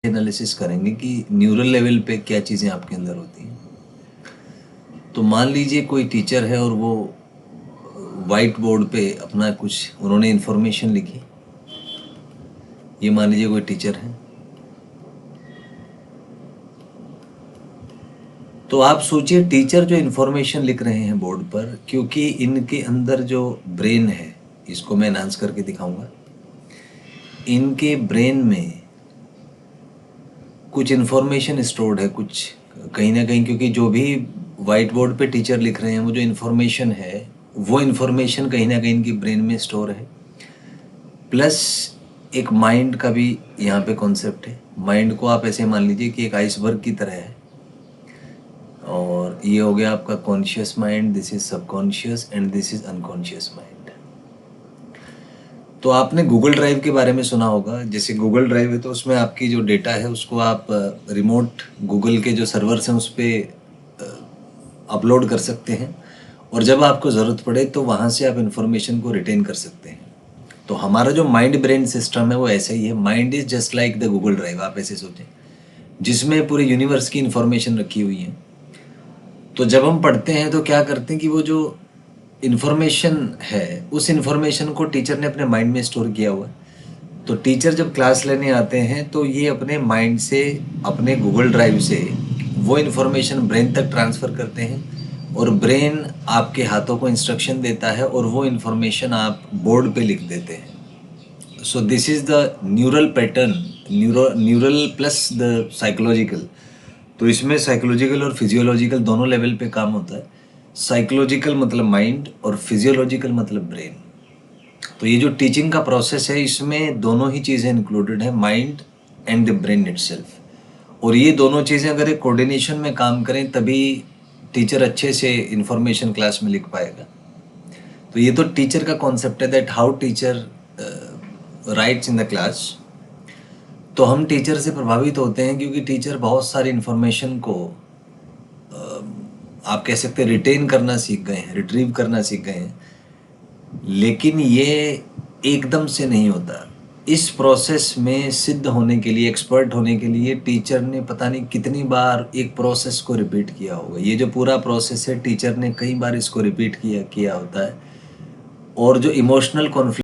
Analysis करेंगे कि neural level पे क्या चीज़ें आपके अंदर होती हैं। तो मान लीजिए कोई टीचर है और वो वाइट बोर्ड पे अपना कुछ उन्होंने इन्फॉर्मेशन लिखी। ये मान लीजिए कोई टीचर है, तो आप सोचिए टीचर जो इन्फॉर्मेशन लिख रहे हैं बोर्ड पर, क्योंकि इनके अंदर जो ब्रेन है, इसको मैं एनहांस करके दिखाऊंगा। इनके ब्रेन में कुछ इन्फॉर्मेशन स्टोर्ड है, कुछ कहीं ना कहीं, क्योंकि जो भी वाइट बोर्ड पे टीचर लिख रहे हैं वो जो इन्फॉर्मेशन है वो इन्फॉर्मेशन कहीं ना कहीं इनकी ब्रेन में स्टोर है। प्लस एक माइंड का भी यहाँ पे कॉन्सेप्ट है। माइंड को आप ऐसे मान लीजिए कि एक आइसबर्ग की तरह है, और ये हो गया आपका conscious mind, this is subconscious and this is unconscious mind. तो आपने गूगल ड्राइव के बारे में सुना होगा। जैसे गूगल ड्राइव है तो उसमें आपकी जो डेटा है उसको आप रिमोट गूगल के जो सर्वर्स हैं उस पर अपलोड कर सकते हैं, और जब आपको ज़रूरत पड़े तो वहाँ से आप इन्फॉर्मेशन को रिटेन कर सकते हैं। तो हमारा जो माइंड ब्रेन सिस्टम है वो ऐसा ही है। Mind is just like the Google drive, आप ऐसे सोचें, जिसमें पूरे यूनिवर्स की इन्फॉर्मेशन रखी हुई है। तो जब हम पढ़ते हैं तो क्या करते हैं कि वो जो इन्फॉर्मेशन है उस इन्फॉर्मेशन को टीचर ने अपने माइंड में स्टोर किया हुआ है। तो टीचर जब क्लास लेने आते हैं तो ये अपने माइंड से, अपने गूगल ड्राइव से वो इन्फॉर्मेशन ब्रेन तक ट्रांसफ़र करते हैं, और ब्रेन आपके हाथों को इंस्ट्रक्शन देता है और वो इन्फॉर्मेशन आप बोर्ड पे लिख देते हैं। So this is the neural pattern, neural plus the psychological. तो इसमें साइकोलॉजिकल और फिजियोलॉजिकल दोनों लेवल पे काम होता है। साइकोलॉजिकल मतलब माइंड और फिजियोलॉजिकल मतलब ब्रेन। तो ये जो टीचिंग का प्रोसेस है इसमें दोनों ही चीज़ें इंक्लूडेड है, mind and the brain itself. और ये दोनों चीज़ें अगर एक कोऑर्डिनेशन में काम करें तभी टीचर अच्छे से इंफॉर्मेशन क्लास में लिख पाएगा। तो ये तो टीचर का कॉन्सेप्ट है, that how teacher rights in the class. तो हम टीचर से प्रभावित होते हैं क्योंकि टीचर बहुत सारी इन्फॉर्मेशन को आप कह सकते हैं रिटेन करना सीख गए हैं, रिट्रीव करना सीख गए हैं। लेकिन ये एकदम से नहीं होता। इस प्रोसेस में सिद्ध होने के लिए, एक्सपर्ट होने के लिए टीचर ने पता नहीं कितनी बार एक प्रोसेस को रिपीट किया होगा। ये जो पूरा प्रोसेस है टीचर ने कई बार इसको रिपीट किया होता है। और जो इमोशनल कॉन्फ्लिक्ट